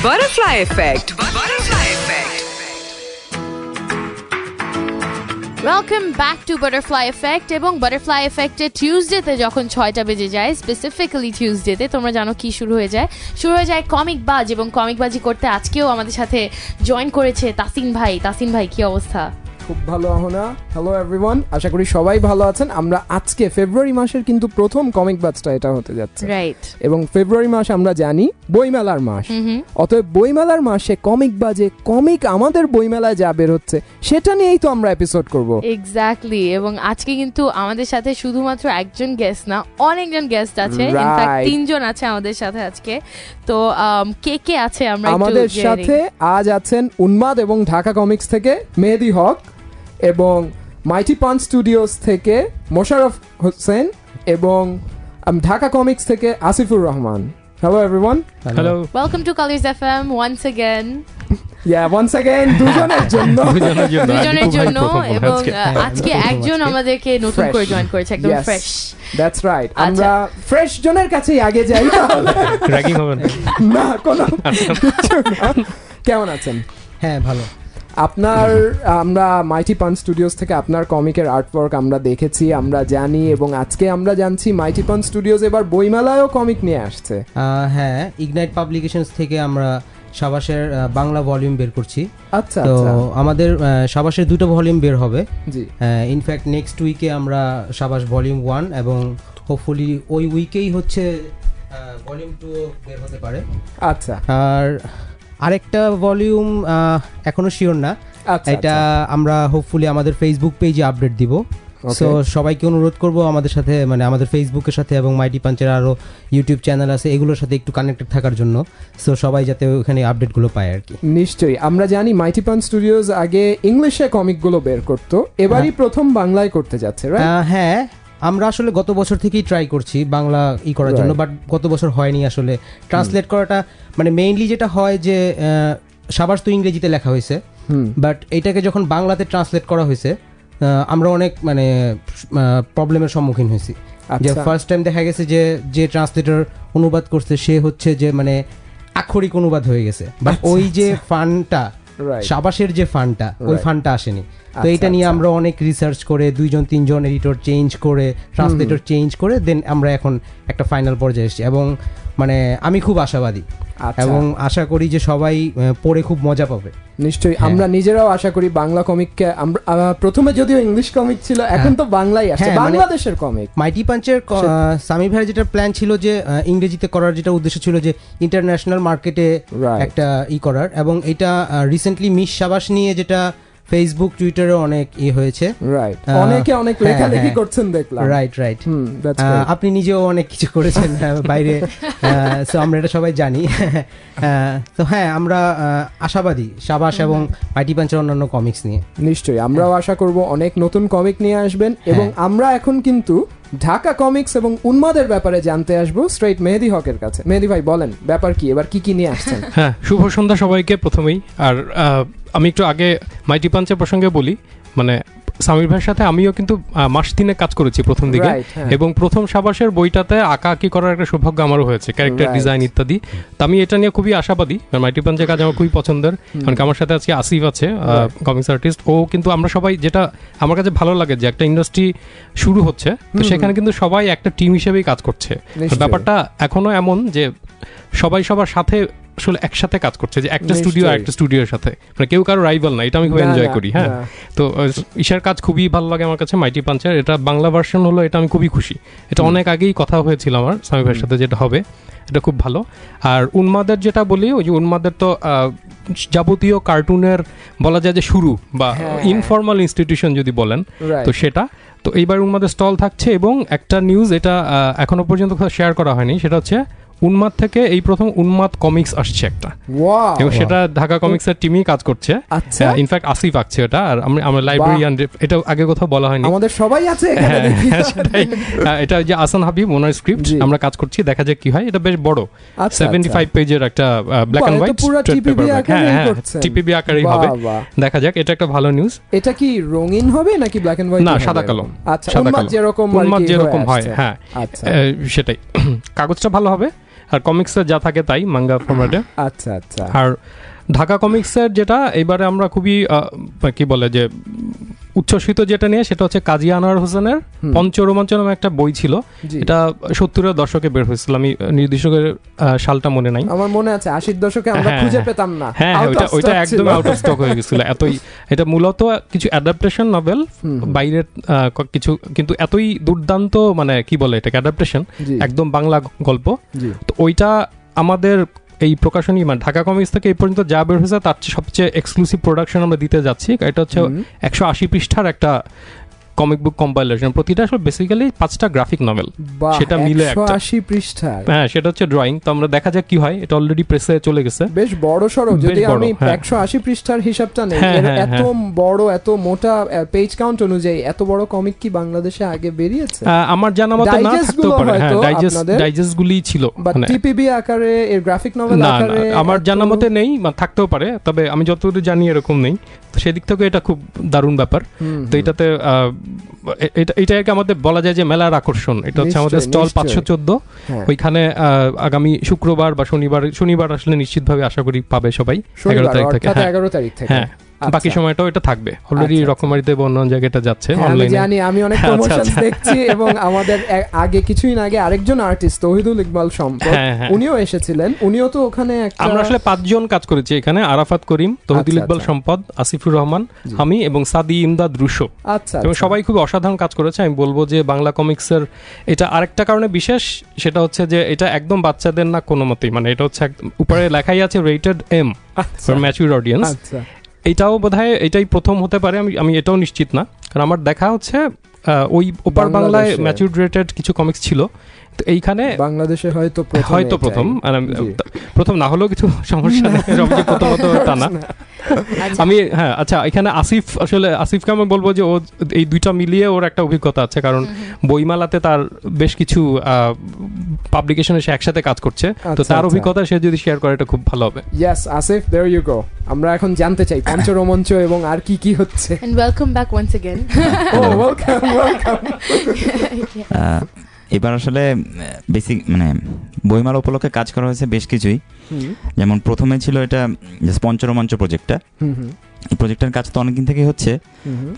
Butterfly Effect. Butterfly Effect. Welcome back to butterfly effect. এবং butterfly এফেক্টে টিউসডেতে যখন 6টা বেজে যায়, স্পেসিফিক্যালি টিউসডেতে, তোমরা জানো কি শুরু হয়ে যায় কমিক বাজ। এবং কমিক বাজি করতে আজকেও আমাদের সাথে জয়েন করেছে তাসিন ভাই। তাসিন ভাই, কি অবস্থা? খুব ভালো আহনা। হ্যালো এভরিওয়ান, আশা করি সবাই ভালো আছেন। আমরা আজকে ফেব্রুয়ারি মাসের কিন্তু প্রথম কমিক বাজটা এটা হতে যাচ্ছে, রাইট? এবং ফেব্রুয়ারি মাস আমরা জানি বইমেলার মাস। অতএব বইমেলার মাসে কমিক বাজে, কমিক আমাদের বইমেলায় যা বের হচ্ছে সেটা নিয়েই তো আমরা এপিসোড করব। এক্স্যাক্টলি। এবং আজকে কিন্তু আমাদের সাথে শুধুমাত্র একজন গেস্ট না, অনেকজন গেস্ট আছে। ইনফ্যাক্ট 3 জন আছে আমাদের সাথে আজকে। তো কে কে আছে আমরা আমাদের সাথে? আজ আছেন উন্মাদ এবং ঢাকা কমিক্স থেকে মেহেদি হক, এবং মাইটি পাঞ্চ স্টুডিওস থেকে মোশাররফ হোসেন, এবং ঢাকা কমিক্স থেকে Asifur Rahman. Hello everyone. Hello, welcome to colours FM once again. Once again দুজনের জন্য। এবং আজকে একজন আমাদেরকে নতুন করে জয়েন করেছে, একদম ফ্রেশ। That's right. আমরা ফ্রেশ জনের কাছেই আগে যাই, র্যাগিং হবে না কোনো। কেমন আছেন? হ্যাঁ, ভালো। আমরা মাইটি পাঞ্চ স্টুডিওস থেকে আপনার কমিকের আর্টওয়ার্ক আমরা দেখেছি, আমরা জানি, এবং আজকে আমরা জানছি মাইটি পাঞ্চ স্টুডিওস এবার বইমেলায়ও কমিক নিয়ে আসছে। হ্যাঁ, ইগনাইট পাবলিকেশনস থেকে আমরা সাবাসের বাংলা ভলিউম বের করছি। আচ্ছা, তো আমাদের সাবাসের 2টা ভলিউম বের হবে। জি, ইনফ্যাক্ট নেক্সট উইকে আমরা সাবাস ভলিউম 1 এবং হোপফুলি ওই উইকেই হচ্ছে ভলিউম 2 বের হতে পারে। আচ্ছা। আর আরেকটা ভলিউম এখনো শিওর না, এটা আমরা হোপফুলি আমাদের ফেসবুক পেজে আপডেট দিব। সো সবাইকে অনুরোধ করব আমাদের সাথে, মানে আমাদের ফেসবুকের সাথে এবং মাইটি পাঞ্চের আরো ইউটিউব চ্যানেল আছে, এগুলোর সাথে একটু কানেক্টেড থাকার জন্য। সো সবাই যাতে ওখানে আপডেটগুলো পায় আর কি। নিশ্চয়ই। আমরা জানি মাইটি পাঞ্চ স্টুডিওস আগে ইংলিশে কমিকগুলো বের করতো, এবারই প্রথম বাংলায় করতে যাচ্ছে, রাইট? হ্যাঁ, আমরা আসলে গত বছর থেকেই ট্রাই করছি বাংলা করার জন্য, বাট গত বছর হয়নি আসলে ট্রান্সলেট করাটা। মানে মেইনলি যেটা হয় যে সাবাস তো ইংরেজিতে লেখা হয়েছে, বাট এটাকে যখন বাংলাতে ট্রান্সলেট করা হয়েছে আমরা অনেক মানে প্রবলেমের সম্মুখীন হয়েছি। যে ফার্স্ট টাইম দেখা গেছে যে ট্রান্সলেটর অনুবাদ করছে সে হচ্ছে যে মানে আক্ষরিক অনুবাদ হয়ে গেছে, বাট ওই যে ফান্ডটা, সাবাসের যে ফান্ডটা, ওই ফান্ডটা আসেনি। তো এটা নিয়ে আমরা অনেক রিসার্চ করে 2-3জন এডিটর চেঞ্জ করে, ট্রান্সলেটর চেঞ্জ করে দেন আমরা এখন একটা ফাইনাল পর্যায়ে এসেছি। এবং মানে আমি খুব আশাবাদী এবং আশা করি যে সবাই পড়ে খুব মজা পাবে। নিশ্চয়ই। আমরা নিজেরাও আশা করি বাংলা কমিককে, আমরা প্রথমে যদিও ইংলিশ কমিক ছিল, এখন তো বাংলাই আসছে, বাংলাদেশের কমিক। মাইটি পাঞ্চের সামি ভাইয়ের যেটা প্ল্যান ছিল যে ইংরেজিতে করার, যেটা উদ্দেশ্য ছিল যে ইন্টারন্যাশনাল মার্কেটে একটা করার, এবং এটা রিসেন্টলি মিস সাবাস নিয়ে যেটা ফেসবুক টুইটারে অনেক হয়েছে, রাইট? অনেকে অনেক লেখালেখি করছেন দেখলাম। রাইট। আপনি নিজেও অনেক কিছু করেছেন বাইরে, সো আমরা এটা সবাই জানি। তো হ্যাঁ, আমরা আশাবাদী সাবাস এবং মাইটি পাঞ্চের অন্যান্য কমিক্স নিয়ে। নিশ্চয়ই, আমরাও আশা করব অনেক নতুন কমিক নিয়ে আসবেন। এবং আমরা এখন কিন্তু ঢাকা কমিক্স এবং উন্মাদের ব্যাপারে জানতে আসবো স্ট্রেট মেহেদি হকের কাছে। মেহেদি ভাই, বলেন ব্যাপার কি, এবার কি নিয়ে আসছেন? হ্যাঁ, শুভ সন্ধ্যা সবাইকে প্রথমেই। আর আমি একটু আগে মাইটি পাঞ্চের প্রসঙ্গে বলি, মানে সামির ভাইয়ের সাথে আমিও কিন্তু মাস 3 কাজ করেছি প্রথম দিকে, এবং প্রথম সাবাসের বইটাতে আঁকি করার একটা সৌভাগ্য আমারও হয়েছে, ক্যারেক্টার ডিজাইন ইত্যাদি। তো আমি এটা নিয়ে খুবই আশাবাদী। মাইটি পাঞ্চের কাজ আমার খুবই পছন্দের, কারণ আমার সাথে আজকে আসিফ আছে, কমিক্স আর্টিস্ট। ও কিন্তু আমরা সবাই, যেটা আমার কাছে ভালো লাগে যে একটা ইন্ডাস্ট্রি শুরু হচ্ছে, তো সেখানে কিন্তু সবাই একটা টিম হিসেবেই কাজ করছে। ব্যাপারটা এখনো এমন যে সবাই সবার সাথে আসলে একসাথে কাজ করছে, যে একটা স্টুডিও একটা স্টুডিওর সাথে, মানে কেউ কারো রাইভাল না। এটা আমি খুব এনজয় করি। হ্যাঁ, তো ঈশার কাজ খুবই ভালো লাগে আমার কাছে, মাইটি পাঞ্চের। এটা বাংলা ভার্সন হলো, এটা আমি খুবই খুশি। এটা অনেক আগেই কথা হয়েছিল আমার সামি ভাইয়ের সাথে, যেটা হবে এটা খুব ভালো। আর উন্মাদের যেটা বলি, ওই যে উন্মাদের তো যাবতীয় কার্টুনের বলা যায় যে শুরু, বা ইনফর্মাল ইনস্টিটিউশন যদি বলেন, তো সেটা তো এইবার উন্মাদের স্টল থাকছে। এবং একটা নিউজ, এটা এখনো পর্যন্ত শেয়ার করা হয়নি, সেটা হচ্ছে উন্মাদ থেকে এই প্রথম উন্মাদ কমিক্স আসছে একটা, এবং সেটা ঢাকা কমিক্সের টিমই কাজ করছে। ইনফ্যাক্ট আসিফ আঁকছে এটা, আর আমরা লাইব্রেরিয়ান, এটা আগে কোথাও বলা হয়নি, আমাদের সবাই আছে। এটা যে আসান হাবিব, ওনার স্ক্রিপ্ট, আমরা কাজ করছি, দেখা যাক কি হয়। এটা বেশ বড়, 75 পেজের একটা ব্ল্যাক এন্ড হোয়াইট টিপিবি আকারেই হবে, দেখা যাক। এটা একটা ভালো নিউজ। এটা কি রঙিন হবে নাকি ব্ল্যাক এন্ড হোয়াইট? না, সাদা কালো। আচ্ছা, উন্মাদ যেরকম হয়, হ্যাঁ, সেটাই। কাগজটা ভালো হবে, আর কমিক্সে যা থাকে তাই মাঙ্গা ফরম্যাটে। আচ্ছা আচ্ছা। আর ঢাকা কমিক্সের যেটা এবারে আমরা খুবই কি বলে যে উচ্ছ্বসিত যেটা নিয়ে সেটা হচ্ছে কাজী আনোয়ার হোসেনের পঞ্চরোমাঞ্চ নামে একটা বই ছিল, এটা 70-এর দশকে বের হয়েছিল, আমি নির্দিষ্ট সালটা মনে নাই। আমার মনে আছে 80-এর দশকে আমরা খুঁজে পেতাম না। হ্যাঁ, ওইটা একদম আউট অফ স্টক হয়ে গেছিল। এতই এটা মূলত কিছু অ্যাডাপ্টেশন নভেল, বাইরের কিছু, কিন্তু এতই দুর্দান্ত, মানে কি বলে এটাকে অ্যাডাপ্টেশন, একদম বাংলা গল্প। তো ওইটা আমাদের এই প্রকাশনী মানে ঢাকা কমিক্স থেকে এই পর্যন্ত যা বের হয়েছে তার সবচেয়ে এক্সক্লুসিভ প্রোডাকশন আমরা দিতে যাচ্ছি। এটা হচ্ছে 180 পৃষ্ঠার একটা কমিক বুক কম্পাইলেশন, প্রতিটা আসলে বেসিক্যালি 5টা গ্রাফিক নভেল, সেটা মিলে একটা 180 পৃষ্ঠা। হ্যাঁ, সেটা হচ্ছে ড্রয়িং। তো আমরা দেখা যাক কি হয়, এটা অলরেডি প্রেসে চলে গেছে, বেশ বড় সরো। যদি আমি 180 পৃষ্ঠার হিসাবটা নেই, এত বড় এত মোটা পেজ কাউন্ট অনুযায়ী এত বড় কমিক কি বাংলাদেশে আগে বেরিয়েছে? আমার জানা মতে না থাকতেও পারে। হ্যাঁ, ডাইজেস্ট গুলি ছিল, মানে টিপিবি আকারে এর গ্রাফিক নভেল আকারে আমার জানা মতে নেই, থাকতেও পারে, তবে আমি যতদূর জানি এরকম নেই। তো সেদিক থেকে এটা খুব দারুণ ব্যাপার। তো এটাতে এটাকে আমাদের বলা যায় যে মেলার আকর্ষণ। এটা হচ্ছে আমাদের স্টল 514, ওইখানে আগামী শুক্রবার বা শনিবার আসলে নিশ্চিতভাবে আশা করি পাবে সবাই 11 তারিখ থেকে। হ্যাঁ, বাকি সময়টাও এটা থাকবে। অলরেডি রকমারিতে বা অন্য জায়গাটা যাচ্ছে অনলাইনে, জানি আমি অনেক প্রমোশন দেখছি। এবং আমাদের আগে কিছুদিন আগে আরেকজন আর্টিস্ট তৌহিদুল ইকবাল সম্পদ, উনিও এসেছিলেন। উনিও তো ওখানে আমরা আসলে 5 জন কাজ করেছি এখানে, আরাফাত করিম, তৌহিদুল ইকবাল সম্পদ, আসিফুর রহমান, আমি এবং সাদি ইমদাদ রুশো। আচ্ছা, এবং সবাই খুব অসাধারণ কাজ করেছে। আমি বলবো যে বাংলা কমিক্সের এটা আরেকটা কারণে বিশেষ, সেটা হচ্ছে যে এটা একদম বাচ্চাদের না কোনো মতেই, মানে এটা হচ্ছে উপরে লেখাই আছে rated M for mature audience. এটাও বোধহয় এটাই প্রথম হতে পারে, আমি এটাও নিশ্চিত না, কারণ আমার দেখা হচ্ছে ওই ওপার বাংলায় ম্যাচিউর রেটেড কিছু কমিক্স ছিল, তো এইখানে বাংলাদেশে হয়তো প্রথম না হলেও কিছু সমস্যা নেই, প্রথমত তা না। আমি আচ্ছা, এখানে আসিফকে আমি বলবো যে ও এই দুইটা মিলিয়ে ওর একটা অভিজ্ঞতা আছে, কারণ বইমেলাতে তার বেশ কিছু পাবলিকেশন এসে একসাথে কাজ করছে, তো তার অভিজ্ঞতা সে যদি শেয়ার করে এটা খুব ভালো হবে। Yes Asif, there you go. আমরা এখন জানতে চাই পঞ্চরোমাঞ্চ এবং আর কি কি হচ্ছে। And welcome back once again. Welcome. এবার আসলে বেসিক মানে বইমেলা উপলক্ষে কাজ করা হয়েছে বেশ কিছুই। যেমন প্রথমে ছিল এটা পঞ্চরোমাঞ্চ প্রজেক্টটা। এই প্রজেক্টের কাজ তো অনেকদিন থেকে হচ্ছে,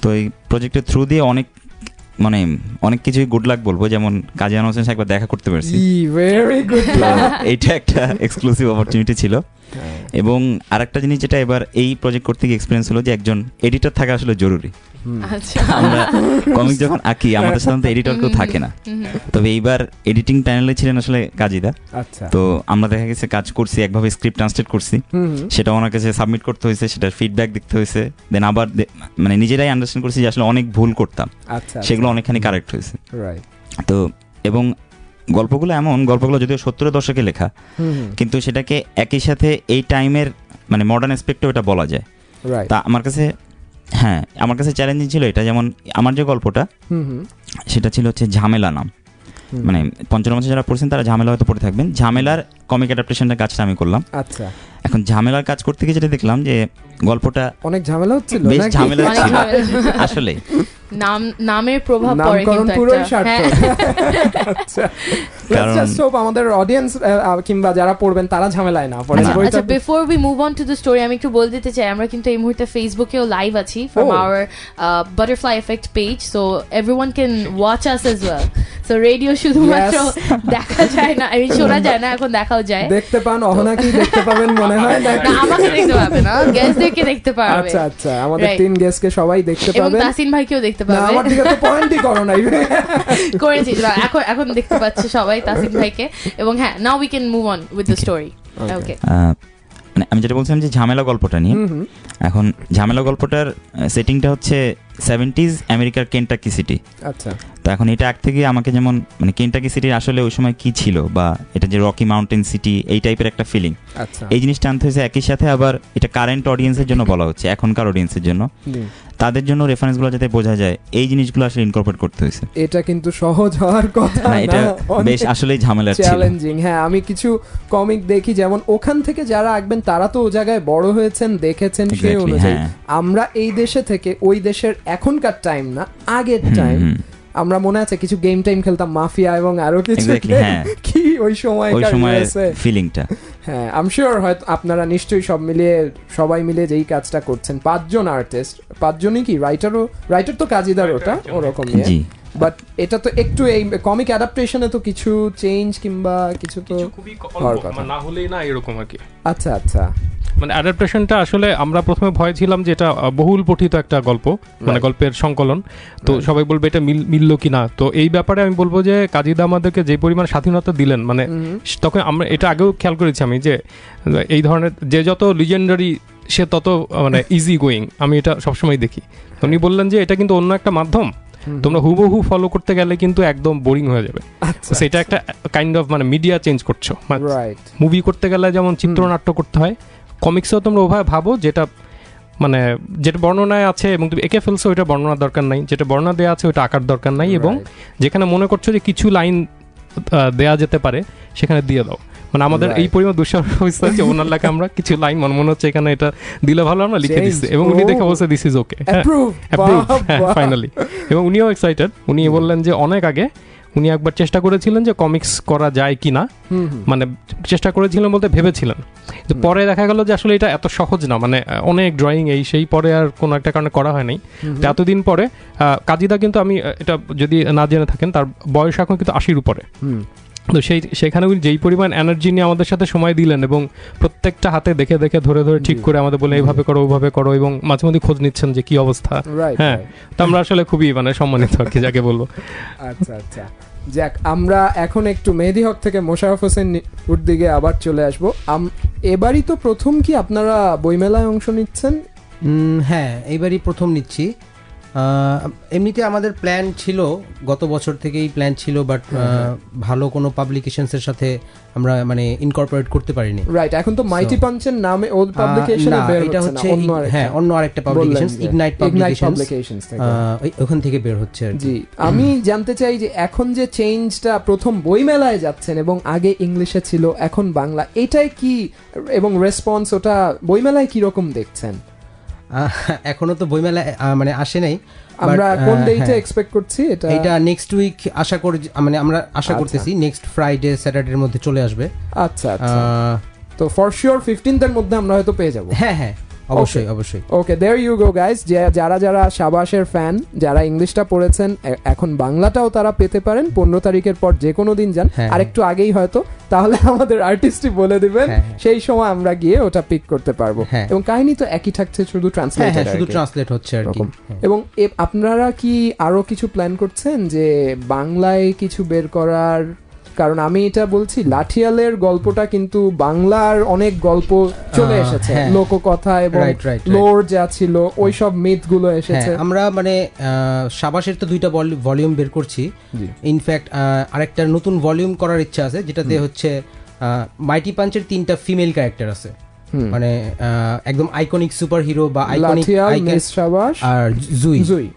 তো এই প্রজেক্টের থ্রু দিয়ে অনেক কিছুই গুড লাক বলবো। যেমন কাজী আনোয়ার হোসেন একবার দেখা করতে পারছি, এইটা একটা এক্সক্লুসিভ অপরচুনিটি ছিল। এবং আরেকটা জিনিস যেটা এবার এই প্রজেক্ট করতে গিয়ে এক্সপিরিয়েন্স হলো যে একজন এডিটর থাকা আসলে জরুরি। আমরা কমিক যখন আঁকি আমাদের সাধারণত এডিটর কেউ থাকে না, তবে এইবার এডিটিং প্যানেলে ছিলেন আসলে কাজীদা। তো আমরা দেখা গেছে কাজ করছি, একভাবে স্ক্রিপ্ট ট্রান্সলেট করছি, সেটা ওনার কাছে সাবমিট করতে হয়েছে, সেটার ফিডব্যাক দেখতে হয়েছে, দেন আবার মানে নিজেরাই আন্ডারস্ট্যান্ড করছি যে আসলে অনেক ভুল করতাম, সেগুলো অনেকখানি কারেক্ট হয়েছে। তো এবং গল্পগুলো যদিও 70-এর দশকে লেখা, কিন্তু সেটাকে একই সাথে এই টাইমের মানে মডার্ন অ্যাসপেক্টেও এটা বলা যায়। তা আমার কাছে চ্যালেঞ্জিং ছিল এটা। যেমন আমার যে গল্পটা সেটা ছিল হচ্ছে ঝামেলা নাম, মানে পঞ্চরোমাঞ্চ যারা পড়ছেন তারা ঝামেলা হয়তো পড়ে থাকবেন। ঝামেলার কমিক অ্যাডাপ্টেশনের কাজটা আমি করলাম। আচ্ছা, এখন ঝামেলার কাজ করতে গিয়ে যেটা দেখলাম যে গল্পটা অনেক ঝামেলা হচ্ছিল, বেশ ঝামেলা ছিল আসলে। নামের প্রভাব পড়ে কিন্তু আমাদের অডিয়েন্স কিংবা যারা পড়বেন তারা ঝামেলায় না পড়ে। আচ্ছা, before we move on to the story আমি একটু বলে দিতে চাই, আমরা কিন্তু এই মুহূর্তে ফেসবুকেও লাইভ আছি from our butterfly effect page, so everyone can watch us as well. So radio শুধুমাত্র দেখা যায় না, আমি শোনা যায় না, এখন দেখাও যায়। দেখতে পান অহনা কি দেখতে পাবেন মনে হয় না? আমাকে দেখতে পাবে না, গেস্টদেরকে দেখতে পারবে। আচ্ছা আচ্ছা, আমাদের 3 গেস্টকে সবাই দেখতে পাবে, এবং তাসিন ভাইকেও দেখতে পাবে। আমার দিকে তো পয়েন্টই করো নাই করেছি, এখন দেখতে পাচ্ছে সবাই তাসিন ভাইকে। এবং হ্যাঁ, now we can move on with the story. Okay, মানে আমি যেটা বলছিলাম যে ঝামেলা গল্পটা নিয়ে, এখন ঝামেলা গল্পটার সেটিংটা হচ্ছে 70s আমেরিকার কেন্টাকি সিটি। আচ্ছা, তো এখন এটা আগ থেকে আমাকে যেমন মানে কেন্টাকি সিটির আসলে ওই সময় কি ছিল বা এটা যে রকি মাউন্টেন সিটি এই টাইপের একটা ফিলিং, এই জিনিসটা আনতে হয়েছে। একই সাথে আবার এটা কারেন্ট অডিয়েন্সের জন্য বলা হচ্ছে, এখনকার অডিয়েন্সের জন্য, তাদের জন্য রেফারেন্সগুলো যাতে বোঝা যায় এই জিনিসগুলো আসলে ইনকর্পোরেট করতে হয়েছে। এটা কিন্তু সহজ হওয়ার কথা না, এটা বেশ আসলেই ঝামেলার ছিল, চ্যালেঞ্জিং। হ্যাঁ, আমি কিছু কমিক দেখি যেমন ওখান থেকে যারা আসবেন তারা তো ওই জায়গায় বড় হয়েছেন, দেখেছেন, সেই অনুযায়ী আমরা এই দেশে থেকে ওই দেশের এখনকার টাইম না আগের টাইম আমরা মনে আছে কিছু গেম টাইম খেলতাম মাফিয়া এবং আরো কিছু কি ওই সময় ফিলিংটা। হ্যাঁ, আই এম শিওর হয়তো আপনারা নিশ্চয়ই সবাই মিলে যেই কাজটা করছেন, 5 জন আর্টিস্ট, 5 জনই কি রাইটার তো কাজীদার ওটা ওরকম, বাট এটা তো একটু এই কমিক অ্যাডাপ্টেশনে তো কিছু চেঞ্জ কিংবা কিছু তো খুবই না হলেই না এরকম আর কি। আচ্ছা আচ্ছা, মানে অ্যাডাপ্টেশনটা আসলে আমরা প্রথমে ভয় ছিলাম যে এটা বহুল পঠিত একটা গল্প, মানে গল্পের সংকলন, তো সবাই বলবে এটা মিললো কি না। তো এই ব্যাপারে আমি বলবো যে কাজীদা আমাদেরকে যে পরিমাণ স্বাধীনতা দিলেন, মানে তখন আমরা এটা আগেও খেয়াল করেছি আমি যে এই ধরনের যে যত লিজেন্ডারি সে তত মানে ইজি গোয়িং, আমি এটা সবসময় দেখি। উনি বললেন যে এটা কিন্তু অন্য একটা মাধ্যম, তোমরা হুবহু ফলো করতে গেলে কিন্তু একদম বোরিং হয়ে যাবে। সেটা একটা কাইন্ড অফ মানে মিডিয়া চেঞ্জ করছো, মুভি করতে গেলে যেমন চিত্রনাট্য করতে হয়, কমিক্সেও তোমরা ওভাবে ভাবো যেটা মানে যেটা বর্ণনায় আছে এবং তুমি এঁকে ফেলছো ওইটা বর্ণনার দরকার নাই, যেটা বর্ণনা দেওয়া আছে ওইটা আঁকার দরকার নাই, এবং যেখানে মনে করছো যে কিছু লাইন দেয়া যেতে পারে সেখানে দিয়ে দাও। মানে আমাদের এই পরিমাণ দুঃসাহস হয়েছে যে ওনার লেখা আমরা কিছু লাইন মনে হচ্ছে এখানে এটা দিলে ভালো, আমরা লিখে দিচ্ছি এবং উনি দেখে বলছে দিস ইজ ওকে, ফাইনালি। এবং উনিও এক্সাইটেড। উনি বললেন যে অনেক আগে উনি একবার চেষ্টা করেছিলেন যে কমিক্স করা যায় কিনা, মানে চেষ্টা করেছিলেন বলতে ভেবেছিলেন, তো পরে দেখা গেল যে আসলে এটা এত সহজ না, মানে অনেক ড্রয়িং এই সেই, পরে আর কোনো একটা কারণে করা হয় নাই। এতদিন পরে কাজীদা কিন্তু, আমি এটা যদি না জেনে থাকেন, তার বয়স এখন কিন্তু 80-র উপরে। তো সেখানে উনি যেই পরিমাণ এনার্জি নিয়ে আমাদের সাথে সময় দিলেন এবং প্রত্যেকটা হাতে দেখে দেখে ধরে ধরে ঠিক করে আমাদের বলে এইভাবে করো ওইভাবে করো, এবং মাঝে মধ্যে খোঁজ নিচ্ছেন যে কি অবস্থা। হ্যাঁ, তো আমরা আসলে খুবই মানে সম্মানিত আর কি, যাকে বলবো। আচ্ছা আচ্ছা, যাক, আমরা এখন একটু মেহেদী হক থেকে মোশাররফ হোসেন উর দিকে আবার চলে আসবো। এবারই তো প্রথম কি আপনারা বইমেলায় অংশ নিচ্ছেন? হ্যাঁ, এইবারই প্রথম নিচ্ছি। এমনিতে আমাদের প্ল্যান ছিল, গত বছর থেকেই প্ল্যান ছিল, বাট ভালো কোনো পাবলিকেশনসের সাথে আমরা মানে ইনকর্পোরেট করতে পারিনি। রাইট, এখন তো মাইটি পাঞ্চের নামে ওল্ড পাবলিকেশনে বের হচ্ছে, এটা হচ্ছে অন্য আরেকটা পাবলিকেশনস, ইগনাইট পাবলিকেশনস, ওখান থেকে বের হচ্ছে। জি, আমি জানতে চাই যে এখন যে চেঞ্জটা, প্রথম বইমেলায় যাচ্ছেন এবং আগে ইংলিশে ছিল এখন বাংলা, এটাই কি এবং রেসপন্স ওটা বইমেলায় কি রকম দেখছেন? এখনো তো বইমেলা মানে আসে নাই, আমরা কোন ডেটে এক্সপেক্ট করছি এটা নেক্সট উইক আশা করি, মানে আমরা আশা করতেছি নেক্সট ফ্রাইডে স্যাটারডের মধ্যে চলে আসবে। আচ্ছা আচ্ছা, তো ফর শিওর 15th এর মধ্যে আমরা হয়তো পেয়ে যাব। হ্যাঁ হ্যাঁ, অবশ্যই অবশ্যই। ওকে, দেয়ার ইউ গো গাইস, যারা শাবাশের ফ্যান, যারা ইংলিশটা পড়েছেন, এখন বাংলাটাও তারা পেতে পারেন 15 তারিখের পর যে কোনো দিন যান, আর একটু আগেই হয়তো, তাহলে আমাদের আর্টিস্টই বলে দিবেন, সেই সময় আমরা গিয়ে ওটা পিক করতে পারবো। এবং কাহিনী তো একই থাকছে, শুধু ট্রান্সলেট হচ্ছে আর কি। এবং আপনারা কি আরো কিছু প্ল্যান করছেন যে বাংলায় কিছু বের করার? কারণ আমি এটা বলছি, লাঠিয়ালের গল্পটা কিন্তু বাংলার অনেক গল্প চলে এসেছে, লোককথা এবং লোর যা ছিল ওই সব মিথ গুলো এসেছে। আমরা মানে শাবাশের তো 2টা ভলিউম বের করছি, ইনফ্যাক্ট আরেকটা নতুন ভলিউম করার ইচ্ছা আছে, যেটাতে হচ্ছে মাইটি পাঞ্চের 3টা ফিমেল ক্যারেক্টার আছে, মানে একদম আইকনিক সুপার হিরো বা আইকনিক আর জুই।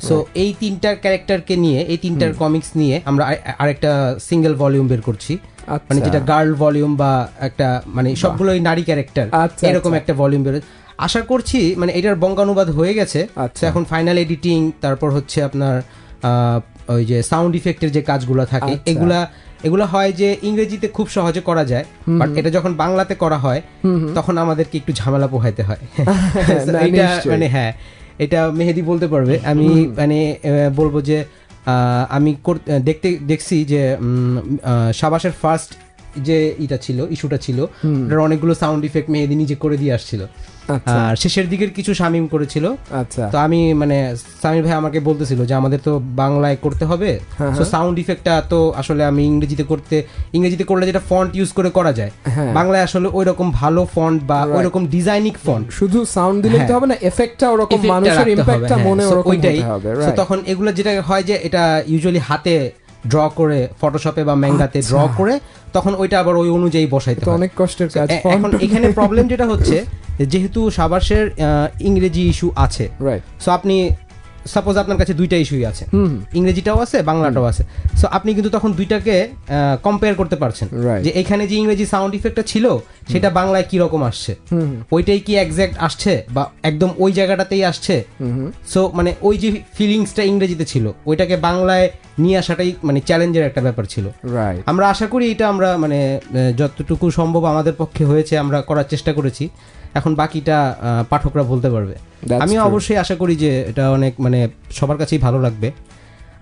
সো এই 3টার ক্যারেক্টারকে নিয়ে, এই 3টার কমিক্স নিয়ে আমরা আরেকটা সিঙ্গেল ভলিউম বের করছি, মানে যেটা গার্ল ভলিউম বা একটা মানে সবগুলোই নারী ক্যারেক্টার, এরকম একটা ভলিউম বের আশা করছি। মানে এটার বঙ্গানুবাদ হয়ে গেছে, এখন ফাইনাল এডিটিং, তারপর হচ্ছে আপনার ওই যে সাউন্ড ইফেক্টের যে কাজগুলো থাকে, এগুলা হয় যে ইংরেজিতে খুব সহজে করা যায়, বাট এটা যখন বাংলাতে করা হয় তখন আমাদেরকে একটু ঝামেলা পোহাইতে হয়। এটা মানে হ্যাঁ, এটা মেহেদি বলতে পারবে। আমি মানে বলবো যে আমি দেখছি যে শাবাশের ফার্স্ট যে ইস্যুটা ছিল, অনেকগুলো সাউন্ড ইফেক্ট মেহেদি নিজে করে দিয়ে আসছিল, আর শেষের দিকের কিছু শামিম করেছিল। তো আমি মানে সামির ভাই আমাকে বলতেছিল যে আমাদের তো বাংলায় করতে হবে, তো সাউন্ড ইফেক্টটা তো আসলে আমি ইংরেজিতে করলে যেটা ফন্ট ইউজ করে করা যায়, বাংলায় আসলে ওইরকম ভালো ফন্ট বা ওইরকম ডিজাইনিক ফন্ট, শুধু সাউন্ড দিলেই তো হবে না, এফেক্টটা ওরকম, মানুষের ইমপ্যাক্টটা মনে ওরকম হতে হবে। তো তখন এগুলো যেটা হয় যে এটা ইউজুয়ালি হাতে ড্র করে, ফটোশপে বা ম্যাঙ্গাতে ড্র করে, তখন ওইটা আবার ওই অনুযায়ী বসাইতে হয়, অনেক কষ্টের কাজ। এখন এখানে প্রবলেম যেটা হচ্ছে, যেহেতু শাবাশের ইংরেজি ইস্যু আছে, সো আপনি সাপোজ আপনার কাছে দুইটা ইস্যুই আছে, ইংরেজিটাও আছে বাংলাটাও আছে, সো আপনি কিন্তু তখন দুইটাকে কম্পেয়ার করতে পারছেন যে এখানে যে ইংরেজি সাউন্ড ইফেক্টটা ছিল সেটা বাংলায় কি রকম আসছে, ওইটাই কি এক্সাক্ট আসছে বা একদম ওই জায়গাটাতেই আসছে। সো মানে ওই যে ফিলিংসটা ইংরেজিতে ছিল ওইটাকে বাংলায় নিয়ে আসাটাই মানে চ্যালেঞ্জের একটা ব্যাপার ছিল। আমরা আশা করি এটা আমরা মানে যতটুকু সম্ভব আমাদের পক্ষে হয়েছে আমরা করার চেষ্টা করেছি, এখন বাকিটা পাঠকরা বলতে পারবে। আমি অবশ্যই আশা করি যে এটা অনেক মানে সবার কাছেই ভালো লাগবে।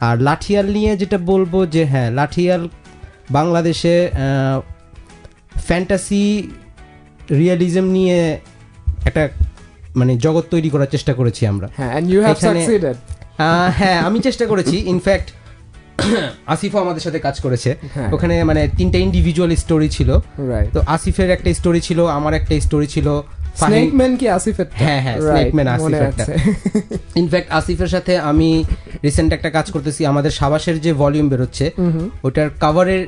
আর লাঠিয়াল নিয়ে যেটা বলবো যে হ্যাঁ, লাঠিয়াল বাংলাদেশে ফ্যান্টাসি রিয়েলিজম নিয়ে একটা মানে জগৎ তৈরি করার চেষ্টা করেছি আমরা। হ্যাঁ, আমি চেষ্টা করেছি। ইনফ্যাক্ট আসিফও আমাদের সাথে কাজ করেছে। ওখানে মানে 3টা ইন্ডিভিজুয়াল স্টোরি ছিল। তো আসিফের একটা স্টোরি ছিল, আমার একটা স্টোরি ছিল। স্নেকম্যান কি আসিফের? হ্যাঁ, স্নেকম্যান আসিফের। ইনফ্যাক্ট আসিফের সাথে আমি রিসেন্ট একটা কাজ করতেছি, আমাদের সাবাসের যে ভলিউম বেরোচ্ছে ওটার কাভারের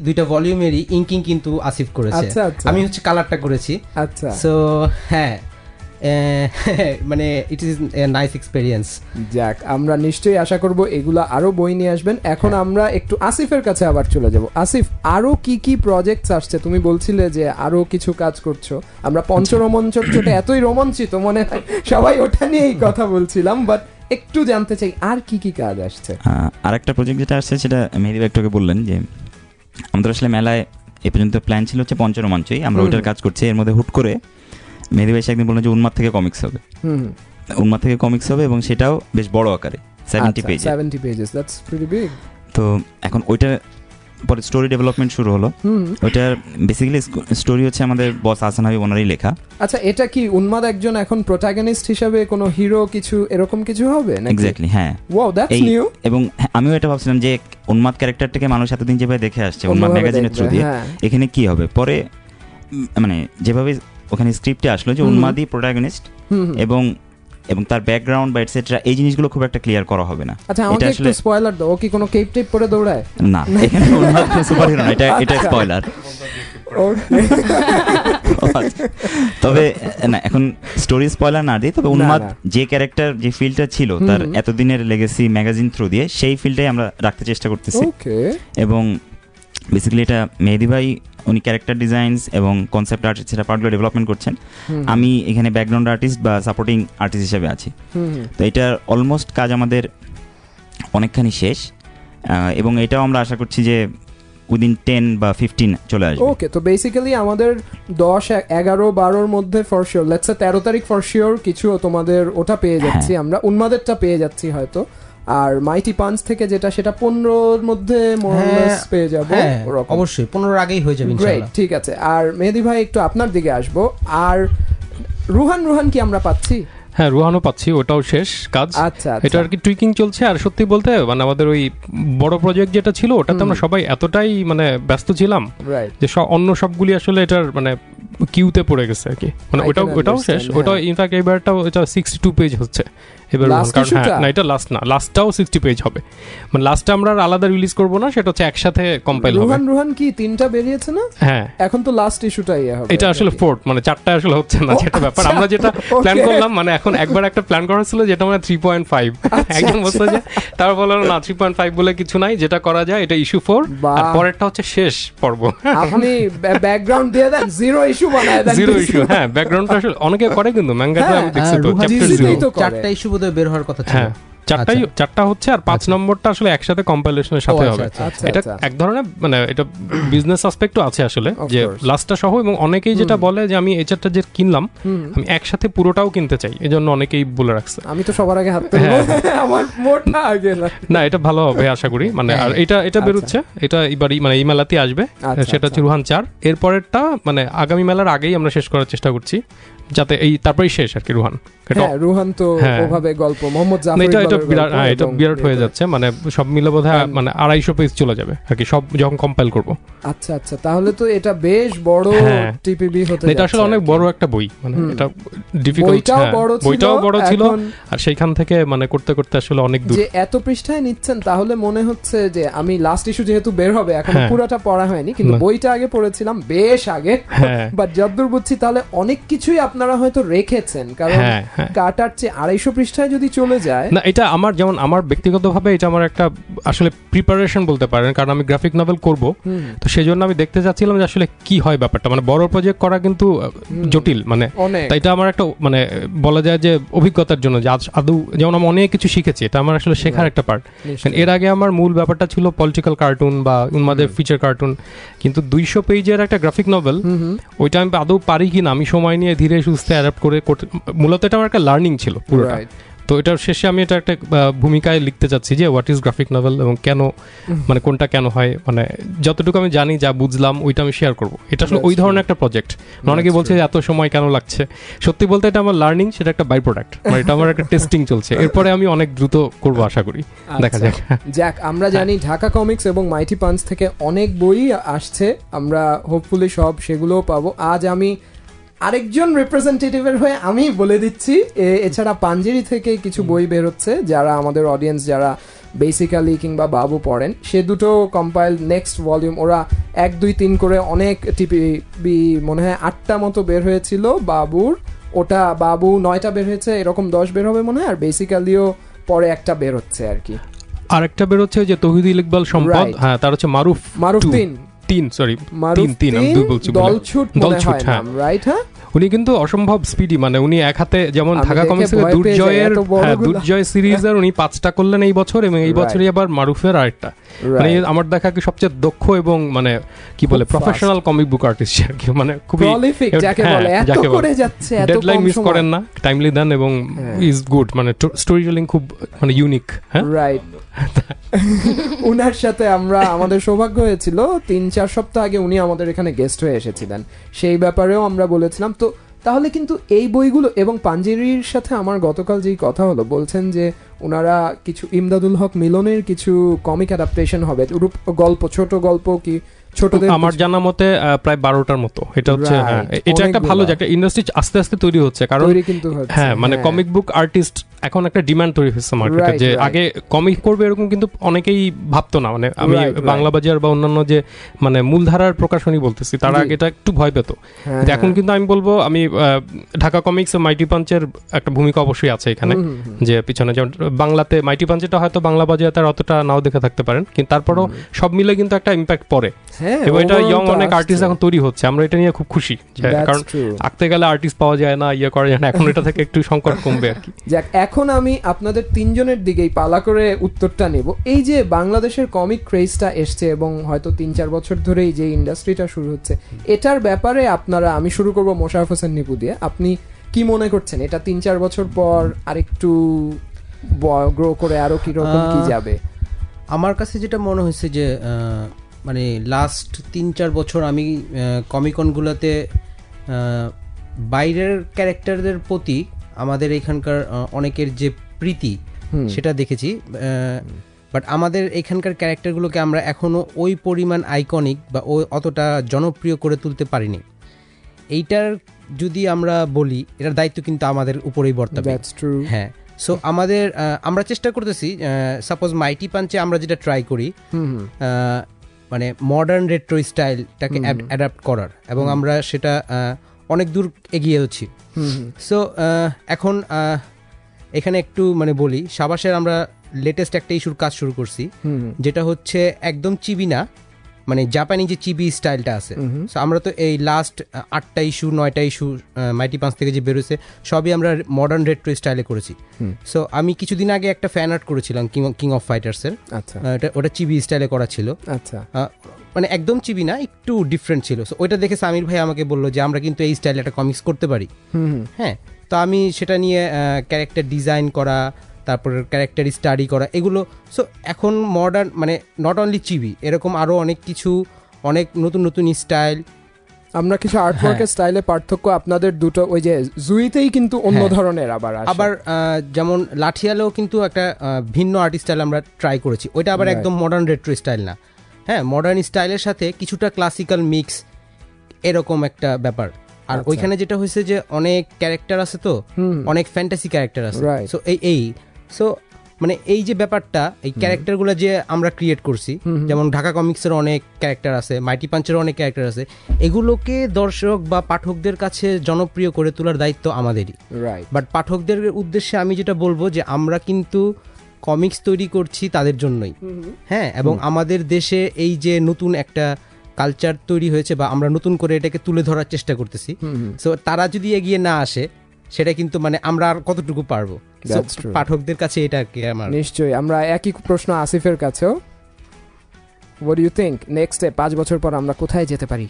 দুইটা ভলিউমেরই ইঙ্কিং কিন্তু আসিফ করেছে, আমি হচ্ছে কালারটা করেছি। আচ্ছা, সো হ্যাঁ মানে it is a nice experience. যাক, আমরা নিশ্চয়ই আশা করব এগুলা আরো বই নিয়ে আসবেন। এখন আমরা একটু আসিফের কাছে আবার চলে যাব। আসিফ, আরো কি কি প্রজেক্টস আসছে? তুমি বলছিলে যে আরো কিছু কাজ করছো। আমরা পঞ্চরোমাঞ্চক চোটে এতই রোমাঞ্চিত মনে হয় সবাই ওটা নিয়েই কথা বলছিলাম, বাট একটু জানতে চাই আর কি কি কাজ আসছে। আরেকটা প্রজেক্ট যেটা আসছে সেটা মেহেদী ভাই একটু বললেন যে আমাদের আসলে মেলায় এ পর্যন্ত প্ল্যান ছিল হচ্ছে পঞ্চরোমাঞ্চই, আমরা ওইটার কাজ করছি। এর মধ্যে হুট করে মেহেদী ভাই একদিন বললেন যে উন্মাদ থেকে কমিক্স হবে, উন্মাদ থেকে কমিক্স হবে এবং সেটাও বেশ বড় আকারে 70 পেজেস। That's pretty big. তো এখন ওইটা পরে স্টোরি ডেভেলপমেন্ট শুরু হলো। ওইটার বেসিক্যালি স্টোরি হচ্ছে আমাদের বস হাসান হাবিব ওনারই লেখা। আচ্ছা, এটা কি উন্মাদ একজন এখন প্রোটাগনিস্ট হিসেবে কোনো হিরো কিছু এরকম কিছু হবে নাকি? এক্স্যাক্টলি, হ্যাঁ। Wow, that's new. এবং আমিও এটা ভাবছিলাম যে উন্মাদ ক্যারেক্টারটাকে মানুষ এতদিন যেভাবে দেখে আসছে উন্মাদ ম্যাগাজিনের থ্রু দিয়ে, এখানে কি হবে। পরে মানে যেভাবে ওখানে স্ক্রিপ্টে আসলো যে উন্মাদই প্রোটাগনিস্ট এবং তার ব্যাকগ্রাউন্ড বা এটসেট্রা, এই জিনিসগুলো খুব একটা ক্লিয়ার করা হবে না। আচ্ছা, আমাকে একটু স্পয়লার দাও। ও কি কোনো কেপ টেপ পরে দৌড়ায়? না, এখানে উন্মাদ সুপারহিরো না, এটা স্পয়লার। তবে না, এখন স্টোরি স্পয়লার না দিই, তবে উন্মাদ যে ক্যারেক্টার যে ফিল্ডটা ছিল তার এতদিনের লেগেসি ম্যাগাজিন থ্রু দিয়ে, সেই ফিল্ডটাই আমরা রাখতে চেষ্টা করতেছি। এবং বেসিক্যালি এটা মেহেদী ভাই উনি ক্যারেক্টার ডিজাইনস এবং কনসেপ্ট আর্ট সেটা পার্টগুলো ডেভেলপমেন্ট করছেন। আমি এখানে ব্যাকগ্রাউন্ড আর্টিস্ট বা সাপোর্টিং আর্টিস্ট হিসেবে আছি। তো এটার অলমোস্ট কাজ আমাদের অনেকখানি শেষ এবং এটাও আমরা আশা করছি যে উইদিন 10 বা 15 চলে আসবে। ওকে, তো বেসিক্যালি আমাদের 10, 11, 12 মধ্যে ফর শিওর, লেটস সে 13 তারিখ ফর শিওর কিছু তোমাদের ওটা পেয়ে যাচ্ছি আমরা, উন্মাদেরটা পেয়ে যাচ্ছি হয়তো। আর মাইটি পাঞ্চ থেকে যেটা সেটা 15-র মধ্যে মোরলেস পেয়ে যাবো। অবশ্যই 15-র আগেই হয়ে যাবে ইনশাআল্লাহ। ঠিক আছে। আর মেহেদী ভাই একটু আপনার দিকে আসবো। আর রুহান কি আমরা পাচ্ছি? হ্যাঁ, রুহানও পাচ্ছি, ওটাও শেষ কাজ। আচ্ছা, এটা আর কি টুইকিং চলছে। আর সত্যি বলতে মানে আমাদের ওই বড় প্রজেক্ট যেটা ছিল ওটাতে আমরা সবাই এতটাই মানে ব্যস্ত ছিলাম যে অন্য সবগুলি আসলে এটার মানে কিউতে পড়ে গেছে আর কি। মানে ওটাও শেষ। ওটা ইনফ্যাক্ট এবারটাও এটা 62 পেজ হচ্ছে এবার, কারণ হ্যাঁ না, এটা লাস্ট না, লাস্টটাও 60 পেজ হবে। মানে লাস্টটা আমরা আলাদা রিলিজ করব না, সেটা হচ্ছে একসাথে কম্পাইল হবে। রুহান কি 3টা বেরিয়েছে না? হ্যাঁ, এখন তো লাস্ট ইস্যুটাই হবে। এটা আসলে 4th, মানে 4টা আসলে হচ্ছে না, যেটা ব্যাপার। আমরা যেটা প্ল্যান করলাম, মানে এখন একবার একটা প্ল্যান করা ছিল যেটা মানে 3.5, একজন বলছে যে, তারপর বললাম না 3.5 বলে কিছু নাই, যেটা করা যায় এটা ইস্যু 4, আর পরেরটা হচ্ছে শেষ পর্ব। আপনি ব্যাকগ্রাউন্ড দিয়ে দেন, জিরো ইস্যু বানায় দেন। জিরো ইস্যু, হ্যাঁ, ব্যাকগ্রাউন্ডটা আসলে অনেকে করে কিন্তু ম্যাঙ্গাতে আমি দেখছি তো চ্যাপ্টার 0 4টা ইস্যু বোধহয় বের হওয়ার কথা ছিল। চারটা হচ্ছে, আর 5 নম্বরটা আসলে একসাথে কম্পাইলেশনের সাথে হবে। এটা এক ধরনের মানে এটা বিজনেস অ্যাসপেক্টও আছে আসলে, যে লাস্টটা সহ। এবং অনেকেই যেটা বলে যে আমি এই চারটা যে কিনলাম আমি একসাথে পুরোটাও কিনতে চাই, এজন্য অনেকেই বলে রাখছে। আমি তো সবার আগে হাত তুলবো, আমার মোটটা আগে না, এটা ভালো হবে আশা করি। মানে আর এটা বেরোচ্ছে, এটা এবারই মানে এই মেলাতেই আসবে, সেটা হচ্ছে রুহান 4। এরপরেরটা মানে আগামী মেলার আগেই আমরা শেষ করার চেষ্টা করছি, যাতে এই তারপরেই শেষ আর কি রুহান। রুহান তো ওভাবে গল্প মোহাম্মদ জাফর, এটা বিরাট, এটা বিরাট হয়ে যাচ্ছে, মানে সব মিলে বোধহয় মানে 250 পেজ চলে যাবে আর কি, সব যখন কম্পাইল করব। আচ্ছা আচ্ছা, তাহলে তো এটা বেশ বড় টিপিবি হতে যাচ্ছে। এটা আসলে অনেক বড় একটা বই, মানে এটা ডিফিকাল্ট, বইটাও বড় ছিল, আর সেইখান থেকে মানে করতে করতে আসলে অনেক দূর। যে এত পৃষ্ঠায় নিচ্ছেন, তাহলে মনে হচ্ছে যে আমি লাস্ট ইস্যু যেহেতু বের হবে, এখন পুরোটা পড়া হয়নি, কিন্তু বইটা আগে পড়েছিলাম বেশ আগে, বাট যতদূর বুঝছি তাহলে অনেক কিছুই আপনারা হয়তো রেখেছেন, কারণ কাটার চেয়ে 250 পৃষ্ঠায় যদি চলে যায় না। এটা আমার, যেমন আমার ব্যক্তিগতভাবে এটা আমার একটা আসলে প্রিপারেশন বলতে পারেন, কারণ আমি গ্রাফিক নভেল করব, তো সেই জন্য আমি দেখতে চাচ্ছিলাম যে আসলে কি হয় ব্যাপারটা। মানে বড় প্রজেক্ট করা কিন্তু জটিল, মানে তাই এটা আমার একটা মানে বলা যায় যে অভিজ্ঞতার জন্য, যে আদৌ যেমন আমি অনেক কিছু শিখেছি, এটা আমার আসলে শেখার একটা পার্ট। এর আগে আমার মূল ব্যাপারটা ছিল পলিটিক্যাল কার্টুন বা উন্মাদের ফিচার কার্টুন, কিন্তু 200 পেজের একটা গ্রাফিক নভেল, ওইটা আমি আদৌ পারি কিনা, আমি সময় নিয়ে ধীরে সুস্থে অ্যাডাপ্ট করে, মূলত এটা আমার একটা লার্নিং ছিল পুরোটা। তো এটার শেষে আমি এটা একটা ভূমিকায় লিখতে চাচ্ছি যে হোয়াট ইজ গ্রাফিক নভেল এবং কেন, মানে কোনটা কেন হয়, মানে যতটুকু আমি জানি, যা বুঝলাম, ওইটা আমি শেয়ার করবো। এটা আসলে ওই ধরনের একটা প্রজেক্ট। অনেকে বলছে যে এত সময় কেন লাগছে, সত্যি বলতে এটা আমার লার্নিং, সেটা একটা বাই প্রোডাক্ট, মানে এটা আমার একটা টেস্টিং চলছে, এরপরে আমি অনেক দ্রুত করবো আশা করি, দেখা যাক। যাক, আমরা জানি ঢাকা কমিক্স এবং মাইটি পাঞ্চ থেকে অনেক বই আসছে, আমরা হোপফুলি সব সেগুলোও পাবো। আজ আমি আরেকজন রিপ্রেজেন্টেটিভের হয়ে আমি বলে দিচ্ছি, এছাড়া পাঞ্জেরি থেকে কিছু বই বেরোচ্ছে, যারা আমাদের অডিয়েন্স, যারা বেসিক্যালি কিংবা বাবু পড়েন, সে দুটো কম্পাইল নেক্সট ভলিউম, ওরা 1, 2, 3 করে অনেক টিপিবি মনে হয় 8টা মতো বের হয়েছিল বাবুর, ওটা বাবু 9টা বের হয়েছে, এরকম 10 বের হবে মনে হয়, আর বেসিক্যালিও পরে একটা বের হচ্ছে আর কি। আরেকটা বের হচ্ছে যে তৌহিদুল ইকবাল সম্পদ, হ্যাঁ, তার হচ্ছে মারুফ 3 সরি 3 আমি 2 বলছি, দলছুট, হ্যাঁ রাইট, হ্যাঁ। উনি কিন্তু অসম্ভব স্পিডি, মানে উনি এক হাতে, যেমন ঢাকা কমিক্স থেকে দুর্জয় সিরিজ আর উনি 5টা করলেন এই বছর, এবং এই বছরই আবার মারুফের আরেকটা, মানে আমার দেখা কি সবচেয়ে দক্ষ এবং মানে কি বলে প্রফেশনাল কমিক বুক আর্টিস্ট আর কি, মানে খুবই প্রলিফিক, যাকে বলে এত করে যাচ্ছে, এত ডেডলাইন মিস করেন না, টাইমলি দেন, এবং ইজ গুড, মানে স্টোরি টেলিং খুব মানে ইউনিক, হ্যাঁ রাইট। উনার সাথে আমরা, আমাদের সৌভাগ্য হয়েছিল 3-4 সপ্তাহ আগে উনি আমাদের এখানে গেস্ট হয়ে এসেছিলেন, সেই ব্যাপারেও আমরা বলেছিলাম। তো তাহলে কিন্তু এই বইগুলো এবং পাঞ্জেরির সাথে আমার গতকাল যেই কথা হলো, বলছেন যে ওনারা কিছু ইমদাদুল হক মিলনের কিছু কমিক অ্যাডাপ্টেশন হবে, গল্প, ছোট গল্প, কি ছোটদের আমার জানা মতে প্রায় 12টার মতো। এটা হচ্ছে এটা একটা ভালো যে একটা ইন্ডাস্ট্রি আস্তে আস্তে তৈরি হচ্ছে, কারণ হ্যাঁ মানে কমিক বুক আর্টিস্ট এখন একটা ডিমান্ড তৈরি হচ্ছে মার্কেটে, যে আগে কমিক করবে এরকম কিন্তু অনেকেই ভাবতো না, মানে আমি বাংলা বাজার বা অন্যান্য যে মানে মূলধারার প্রকাশনী বলতেছি, তারা আগে এটা একটু ভয় পেত। এখন কিন্তু আমি বলবো, আমি ঢাকা কমিক্স ও মাইটি পাঞ্চের একটা ভূমিকা অবশ্যই আছে এখানে, যে পিছনে যেমন বাংলাতে মাইটি পাঞ্চেটা হয়তো বাংলা বাজারে তার অতটা নাও দেখে থাকতে পারেন, কিন্তু তারপরও সব মিলে কিন্তু একটা ইম্প্যাক্ট পড়ে, এবং এটা ইয়ং অনেক আর্টিস্ট এখন তৈরি হচ্ছে, আমরা এটা নিয়ে খুব খুশি, কারণ আঁকতে গেলে আর্টিস্ট পাওয়া যায় না, ইয়ে করা যায় না, এখন এটা থেকে একটু সংকট কমবে আর কি। এখন আমি আপনাদের 3 জনের দিকেই পালা করে উত্তরটা নেব। এই যে বাংলাদেশের কমিক ক্রেজটা এসছে এবং হয়তো 3-4 বছর ধরেই যে ইন্ডাস্ট্রিটা শুরু হচ্ছে, এটার ব্যাপারে আপনারা, আমি শুরু করব মোশাররফ হোসেন নিপু দিয়ে, আপনি কি মনে করছেন এটা 3-4 বছর পর আরেকটু গ্রো করে আরো কি রকম কি যাবে? আমার কাছে যেটা মনে হয়েছে যে মানে লাস্ট 3-4 বছর আমি কমিকনগুলোতে বাইরের ক্যারেক্টারদের প্রতি আমাদের এখানকার অনেকের যে প্রীতি সেটা দেখেছি, বাট আমাদের এখানকার ক্যারেক্টারগুলোকে আমরা এখনো ওই পরিমাণ আইকনিক বা অতটা জনপ্রিয় করে তুলতে পারিনি। এইটার যদি আমরা বলি, এটার দায়িত্ব কিন্তু আমাদের উপরেই বর্তাবে। হ্যাঁ, সো আমাদের আমরা চেষ্টা করতেছি, সাপোজ মাইটি পাঞ্চে আমরা যেটা ট্রাই করি, মানে মডার্ন রেট্রো স্টাইলটাকে অ্যাডাপ্ট করার, এবং আমরা সেটা অনেক দূর এগিয়ে যাচ্ছি। সো এখন এখানে একটু মানে বলি, সাবাসের আমরা লেটেস্ট একটা ইস্যুর কাজ শুরু করছি, যেটা হচ্ছে একদম চিবি না, মানে জাপানি যে চিবি স্টাইলটা আছে। সো আমরা তো এই লাস্ট 8টা ইস্যু 9টা ইস্যু মাইটি পাঞ্চ থেকে যে বেরোছে সবই আমরা মডার্ন রেট্রো স্টাইলে করেছি। সো আমি কিছুদিন আগে একটা ফ্যান আর্ট করেছিলাম কিং অফ ফাইটার্সের, ওটা চিবি স্টাইলে করা ছিল। আচ্ছা, মানে একদম চিবি না, একটু ডিফারেন্ট ছিল। সো ওইটা দেখে সামির ভাই আমাকে বললো যে আমরা কিন্তু এই স্টাইলে একটা কমিক্স করতে পারি। হ্যাঁ, তো আমি সেটা নিয়ে ক্যারেক্টার ডিজাইন করা, তারপর ক্যারেক্টার স্টাডি করা, এগুলো। সো এখন মডার্ন মানে নট অনলি চিবি, এরকম আরও অনেক কিছু, অনেক নতুন নতুন স্টাইল আমরা কিছু আর্টওয়ার্কের স্টাইলে পার্থক্য আপনাদের দুটো ওই যে জুইতেই কিন্তু অন্য ধরনের আবার যেমন লাঠিয়ালেও কিন্তু একটা ভিন্ন আর্ট স্টাইল আমরা ট্রাই করেছি, ওইটা আবার একদম মডার্ন রেট্রো স্টাইল না, হ্যাঁ মডার্ন স্টাইলের সাথে কিছুটা ক্লাসিক্যাল মিক্স এরকম একটা ব্যাপার। আর ওইখানে যেটা হয়েছে যে অনেক ক্যারেক্টার আছে, তো অনেক ফ্যান্টাসি ক্যারেক্টার আছে, সো সো মানে এই যে ব্যাপারটা, এই ক্যারেক্টারগুলো যে আমরা ক্রিয়েট করছি, যেমন ঢাকা কমিক্সের অনেক ক্যারেক্টার আছে, মাইটি পাঞ্চের অনেক ক্যারেক্টার আছে, এগুলোকে দর্শক বা পাঠকদের কাছে জনপ্রিয় করে তোলার দায়িত্ব আমাদেরই। বাট পাঠকদের উদ্দেশ্যে আমি যেটা বলবো যে আমরা কিন্তু কমিক্স তৈরি করছি তাদের জন্যই, হ্যাঁ, এবং আমাদের দেশে এই যে নতুন একটা কালচার তৈরি হয়েছে বা আমরা নতুন করে এটাকে তুলে ধরার চেষ্টা করতেছি, সো তারা যদি এগিয়ে না আসে সেটা কিন্তু মানে আমরা আর কতটুকু পারবো পাঠকদের কাছে, এটা কি আমার নিশ্চয়ই। আমরা একই প্রশ্ন আসিফের কাছেও, what do you think next 5 বছর পর আমরা কোথায় যেতে পারি?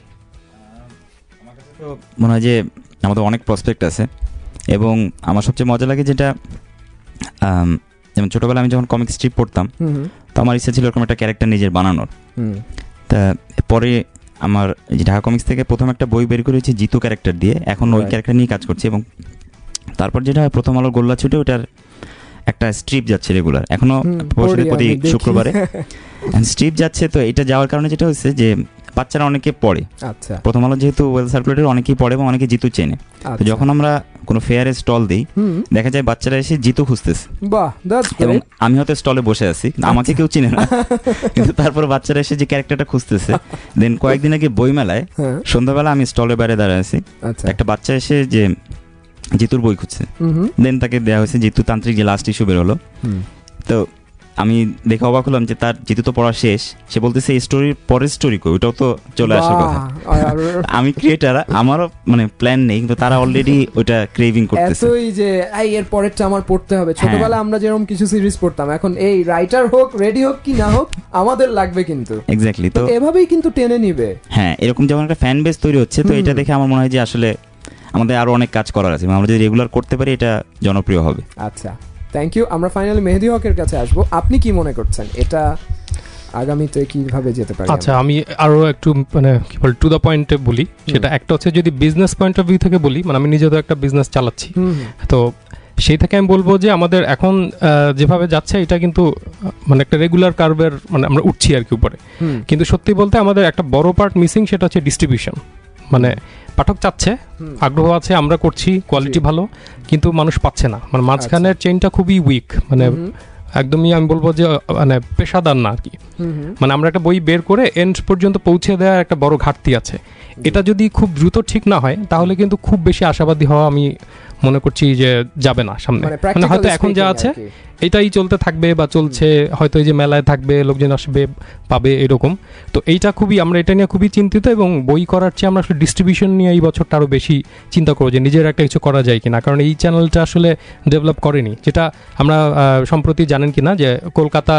আমার কাছে তো মনে হয় যে আমাদের অনেক প্রসপেক্ট আছে, এবং আমার সবচেয়ে মজা লাগে যেটা যেমন ছোটবেলায় আমি যখন কমিক স্ট্রিপ পড়তাম, তো আমার ইচ্ছা ছিল এরকম একটা ক্যারেক্টার নিজের বানানোর। তা পরে আমার ঢাকা কমিক্স থেকে প্রথম একটা বই বের করেছি জিতু ক্যারেক্টার দিয়ে, এখন ওই ক্যারেক্টার নিয়ে কাজ করছি। এবং তারপর যেটা প্রথম আলোর গোল্লা ছুটে ওটার একটা স্ট্রিপ যাচ্ছে রেগুলার, এখনো প্রতি শুক্রবারে স্ট্রিপ যাচ্ছে। তো এটা যাওয়ার কারণে যেটা হচ্ছে যে বাচ্চারা অনেকে পড়ে, আচ্ছা প্রথম আলো যেহেতু ওয়েল সার্কুলেটেড অনেকেই পড়ে এবং অনেকে জিতু চেনে। তো যখন আমরা কোনো ফেয়ারে স্টল দিই, দেখা যায় বাচ্চারা এসে জিতু খুঁজতেছে, এবং আমি হয়তো স্টলে বসে আছি, আমাকে কেউ চিনে না, কিন্তু তারপর বাচ্চারা এসে যে ক্যারেক্টারটা খুঁজতেছে। দেন কয়েকদিন আগে বইমেলায় সন্ধ্যাবেলা আমি স্টলের বাইরে দাঁড়ায় আছি, একটা বাচ্চা এসে যে জিতুর বই খুঁজছে, দেন তাকে দেওয়া হয়েছে জিতু তান্ত্রিক যে লাস্ট ইস্যু বের হলো। তো আমি দেখে অবাক হলাম যে তার জিতু তো পড়া শেষ, সে বলতেছে এই স্টোরির পরের স্টোরি কই, ওটাও তো চলে আসার কথা। আমি ক্রিয়েটার, আমারও মানে প্ল্যান নেই, কিন্তু তারা অলরেডি ওটা ক্রেভিং করতেছে, এতই যে এর পরেরটা আমার পড়তে হবে। ছোটবেলা আমরা যেরকম কিছু সিরিজ পড়তাম, এখন এই রাইটার হোক রেডি হোক কি না হোক আমাদের লাগবে কিন্তু। এক্স্যাক্টলি, তো এভাবেই কিন্তু টেনে নিবে। হ্যাঁ, এরকম যেমন একটা ফ্যান বেস তৈরি হচ্ছে, তো এটা দেখে আমার মনে হয় যে আসলে আমাদের আরো অনেক কাজ করার আছে, আমরা যদি রেগুলার করতে পারি এটা জনপ্রিয় হবে। আচ্ছা, থ্যাংক ইউ। আমরা ফাইনালি মেহেদি হকের কাছে আসবো, আপনি কি মনে করছেন এটা আগামীতে কিভাবে যেতে পারে? আচ্ছা, আমি আরো একটু মানে কি বল টু দ্য পয়েন্টে বলি, সেটা একটা হচ্ছে যদি বিজনেস পয়েন্ট অফ ভিউ থেকে বলি, মানে আমি নিজে তো একটা বিজনেস চালাচ্ছি, তো সেই থেকে আমি বলবো যে আমাদের এখন যেভাবে যাচ্ছে এটা কিন্তু মানে একটা রেগুলার কার্ভের মানে আমরা উঠছি আর কি উপরে, কিন্তু সত্যি বলতে আমাদের একটা বড় পার্ট মিসিং, সেটা হচ্ছে ডিস্ট্রিবিউশন। মানে পাঠক চাচ্ছে, আগ্রহ আছে, আমরা করছি, কোয়ালিটি ভালো, কিন্তু মানুষ পাচ্ছে না, মানে মাঝখানের চেইনটা খুবই উইক, মানে একদমই আমি বলবো যে মানে পেশাদার না আর কি। মানে আমরা একটা বই বের করে এন্ড পর্যন্ত পৌঁছে দেওয়ার একটা বড় ঘাটতি আছে। এটা যদি খুব দ্রুত ঠিক না হয় তাহলে কিন্তু খুব বেশি আশাবাদী হওয়া আমি মনে করছি যে যাবে না সামনে। মানে হয়তো এখন যা আছে এটাই চলতে থাকবে বা চলছে, হয়তো এই যে মেলায় থাকবে, লোকজন আসবে, পাবে, এরকম। তো এইটা খুবই, আমরা এটা নিয়ে খুবই চিন্তিত, এবং বই করার চেয়ে আমরা আসলে ডিস্ট্রিবিউশন নিয়ে এই বছরটা আরও বেশি চিন্তা করবো যে নিজের একটা কিছু করা যায় কিনা, কারণ এই চ্যানেলটা আসলে ডেভেলপ করেনি। যেটা আমরা সম্প্রতি জানেন কিনা যে কলকাতা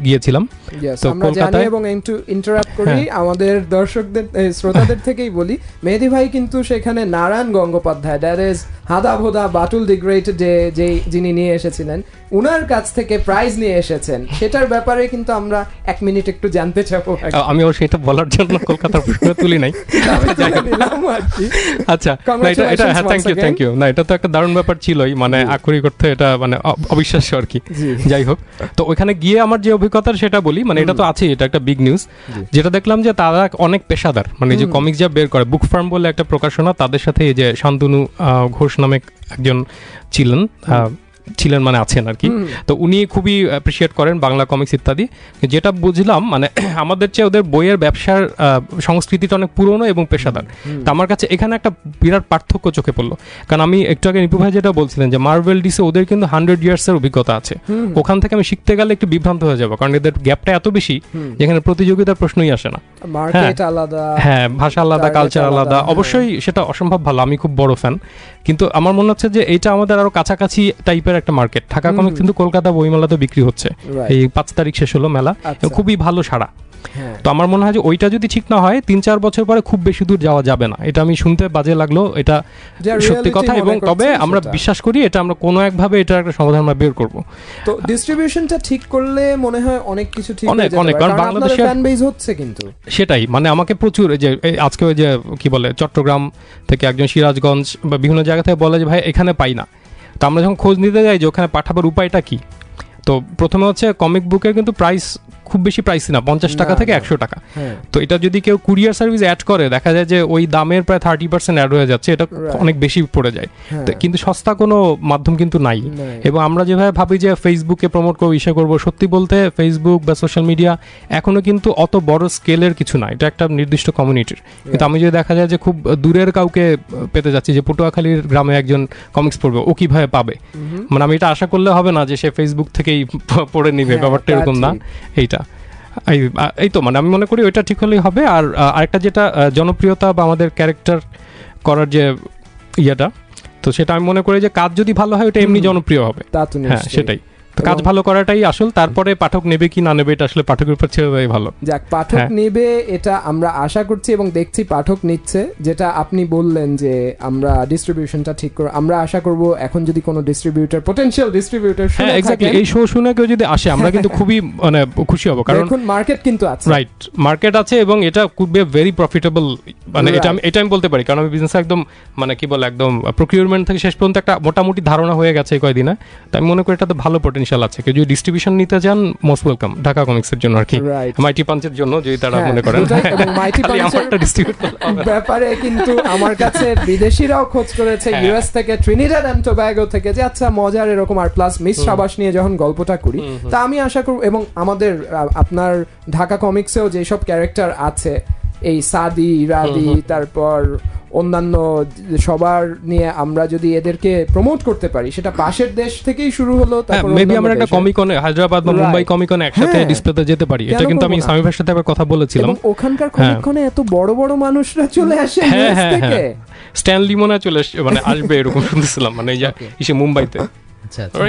গিয়েছিলাম, তো কলকাতায়, এবং ইন্টারাপ্ট করি আমাদের দর্শকদের শ্রোতাদের থেকেই বলি, মেহেদি ভাই কিন্তু সেখানে নারায়ণ গঙ্গোপাধ্যায়, দ্যাট ইজ হাদা ভোদা বাটুল দি গ্রেট, যে যিনি নিয়ে এসেছিলেন, উনার কাছ থেকে প্রাইজ নিয়ে এসেছেন, সেটার ব্যাপারে কিন্তু আমরা 1 মিনিট একটু জানতে চাবো। আমি ওর সেটা বলার জন্য কলকাতার প্রশ্ন তুলি নাই। আচ্ছা, এটা হ্যাঁ, থ্যাংক ইউ। না, এটা তো একটা দারুণ ব্যাপার ছিলই, মানে আক্ষরিক অর্থে এটা মানে অবিশ্বাস্য আর কি। যাই হোক, তো ওইখানে গিয়ে আমার যে অভিজ্ঞতা সেটা বলি, মানে এটা তো আছে, এটা একটা বিগ নিউজ। যেটা দেখলাম যে তারা অনেক পেশাদার, মানে যে কমিক্স যা বের করে, বুক ফার্ম বলে একটা প্রকাশনা, তাদের সাথে এই যে শান্তনু ঘোষ নামে একজন ছিলেন মানে আছেন আর কি, তো উনি খুবই অ্যাপ্রিসিয়েট করেন বাংলা কমিক্স ইত্যাদি। যেটা বুঝলাম মানে আমাদের চেয়ে ওদের বইয়ের ব্যবসার সংস্কৃতিটা অনেক পুরনো এবং পেশাদার। তো আমার কাছে এখানে একটা বিরাট পার্থক্য চোখে পড়লো, কারণ আমি একটু আগে নিপু ভাই যেটা বলছিলেন যে মার্ভেল ডিসি ওদের কিন্তু 100 ইয়ার্সের অভিজ্ঞতা আছে, ওখান থেকে আমি শিখতে গেলে একটু বিভ্রান্ত হয়ে যাবো, কারণ এদের গ্যাপটা এত বেশি যেখানে প্রতিযোগিতার প্রশ্নই আসে না। হ্যাঁ, ভাষা আলাদা, কালচার আলাদা, অবশ্যই সেটা অসম্ভব ভালো, আমি খুব বড় ফ্যান, কিন্তু আমার মনে হচ্ছে যে এটা আমাদের আরো কাছাকাছি টাইপের একটা মার্কেট। ঢাকা কমিক্স কিন্তু কলকাতা বইমেলাতে বিক্রি হচ্ছে, এই 5 তারিখ শেষ হলো মেলা, খুবই ভালো সাড়া। তো আমার মনে হয় যে ওইটা যদি ঠিক না হয় 3-4 বছর পরে খুব বেশি দূর যাওয়া যাবে না। এটা আমি শুনতে বাজে লাগলো, এটা সত্যি কথা, এবং তবে আমরা বিশ্বাস করি এটা আমরা কোনো একভাবে এটা একটা সমাধান আমরা বের করব। তো ডিস্ট্রিবিউশনটা ঠিক করলে মনে হয় অনেক কিছু ঠিক হয়ে যাবে, কারণ বাংলাদেশের ফ্যান বেজ হচ্ছে কিন্তু সেটাই, মানে আমাকে প্রচুর যে আজকে ওই যে কি বলে চট্টগ্রাম থেকে একজন, সিরাজগঞ্জ বা বিভিন্ন জায়গা থেকে বলে যে ভাই এখানে পাই না। তো আমরা যখন খোঁজ নিতে যাই যে ওখানে পাঠাবার উপায়টা কি, তো প্রথমে হচ্ছে কমিক বুকের কিন্তু প্রাইস খুব বেশি প্রাইস না, 50 টাকা থেকে 100 টাকা। তো এটা যদি কেউ কুরিয়ার সার্ভিস অ্যাড করে দেখা যায় যে ওই দামের প্রায় 30% অ্যাড হয়ে যাচ্ছে, এটা অনেক বেশি পড়ে যায়। কিন্তু সস্তা কোনো মাধ্যম কিন্তু নাই। এবং আমরা যেভাবে ভাবি যে ফেসবুকে প্রমোট করবো, ইসে করবো, সত্যি বলতে ফেসবুক বা সোশ্যাল মিডিয়া এখনো কিন্তু অত বড় স্কেলের কিছু না, এটা একটা নির্দিষ্ট কমিউনিটির। কিন্তু আমি যদি দেখা যায় যে খুব দূরের কাউকে পেতে যাচ্ছি, যে পটুয়াখালীর গ্রামে একজন কমিক্স পড়বে, ও কিভাবে পাবে, মানে আমি এটা আশা করলে হবে না যে সে ফেসবুক থেকেই পড়ে নিবে, ব্যাপারটা এরকম না। এইটা এই তো মানে আমি মনে করি ওইটা ঠিক হলেই হবে। আর আরেকটা যেটা জনপ্রিয়তা বা আমাদের ক্যারেক্টার করার যে ইয়েটা, তো সেটা আমি মনে করি যে কাজ যদি ভালো হয় ওটা এমনি জনপ্রিয় হবে। হ্যাঁ সেটাই, কাজ ভালো করাটাই আসল, তারপরে পাঠক নেবে কি না নেবে এটা আসলে পাঠকের উপর ছেড়ে দেওয়াই ভালো। যাক, পাঠক নেবে এটা আমরা আশা করছি এবং দেখছি পাঠক নিচ্ছে। যেটা আপনি বললেন যে আমরা ডিস্ট্রিবিউশনটা ঠিক করে, আমরা আশা করব এখন যদি কোনো ডিস্ট্রিবিউটর, পটেনশিয়াল ডিস্ট্রিবিউটর শুনে থাকে, এই শো শুনে কেউ যদি আসে আমরা কিন্তু খুবই মানে খুশি হব, কারণ এখন মার্কেট কিন্তু আছে, রাইট, মার্কেট আছে এবং এটা কুড বি ভেরি প্রফিটেবল। মানে এটা আমি বলতে পারি, কারণ আমি বিজনেস একদম মানে কি বলে একদম প্রকিউরমেন্ট থেকে শেষ পর্যন্ত একটা মোটামুটি ধারণা হয়ে গেছে এই কয়দিনে। তো আমি মনে করি এটাতে ভালো পটেনশিয়াল আছে। কেউ যদি ডিস্ট্রিবিউশন নিতে চান মোস্ট ওয়েলকাম, ঢাকা কমিক্সের জন্য আর কি, মাইটি পাঞ্চের জন্য যদি তারা মনে করেন। এবং মাইটি পাঞ্চের ব্যাপারে কিন্তু আমার কাছে বিদেশিরাও খোঁজ করেছে, ইউএস থেকে, ট্রিনিডাড এন্ড টোব্যাগো থেকে, যে আচ্ছা মজার এরকম। আর প্লাস মিস সাবাস নিয়ে যখন গল্পটা করি, তা আমি আশা করব, এবং আমাদের আপনার ঢাকা কমিক্সেও যেসব ক্যারেক্টার আছে, এই সাদি, রাদি, তারপর অন্যান্য সবার নিয়ে আমরা যদি এদেরকে প্রমোট করতে পারি, সেটা পাশের দেশ থেকেই শুরু হলো, তারপর মেবি আমরা একটা কমিকনে হায়দ্রাবাদ বা মুম্বাই কমিকনে একসাথে ডিসপ্লেতে যেতে পারি। এটা কিন্তু আমি সামি ভাইয়ের সাথে একবার কথা বলেছিলাম, এবং ওখানকার কমিকনে এত বড় বড় মানুষরা চলে আসে ইউএস থেকে, স্ট্যানলি মনে চলে আসে, মানে আসবে এরকম শুনতেছিলাম, মানে এই মুম্বাইতে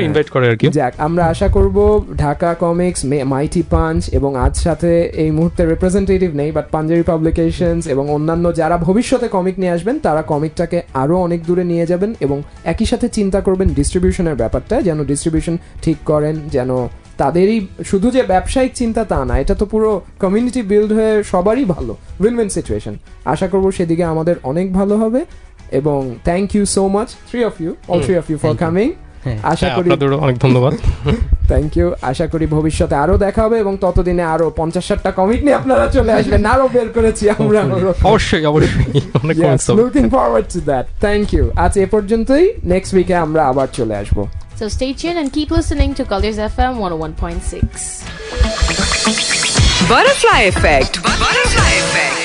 ইনভাইট করে আর কি। যাক, আমরা আশা করব ঢাকা কমিক্স, মাইটি পাঞ্চ, এবং আজ সাথে এই মুহূর্তে রিপ্রেজেন্টেটিভ নেই বাট পাঞ্জাবি পাবলিকেশনস এবং অন্যান্য যারা ভবিষ্যতে কমিক নিয়ে আসবেন, তারা কমিকটাকে আরো অনেক দূরে নিয়ে যাবেন। এবং একই সাথে চিন্তা করবেন ডিস্ট্রিবিউশনের ব্যাপারটা, যেন ডিস্ট্রিবিউশন ঠিক করেন, যেন তাদেরই শুধু যে ব্যবসায়িক চিন্তা তা না, এটা তো পুরো কমিউনিটি বিল্ড হয়ে সবারই ভালো, উইন উইন সিচুয়েশন। আশা করব সেদিকে আমাদের অনেক ভালো হবে। এবং thank you so much all three of you for coming. আশা করি অনেক ধন্যবাদ, থ্যাংক ইউ। আশা করি ভবিষ্যতে আরো দেখা হবে এবং ততদিনে আরো 50-60টা কমিক নিয়ে আপনারা চলে আসবেন, আরো বের করেছি আমরা, অবশ্যই looking forward to that. Thank you. আজ এ পর্যন্তই, নেক্সট উইকে আমরা আবার চলে আসবো। So stay tuned and keep listening to Colors FM 101.6. Butterfly Effect. Butterfly Effect.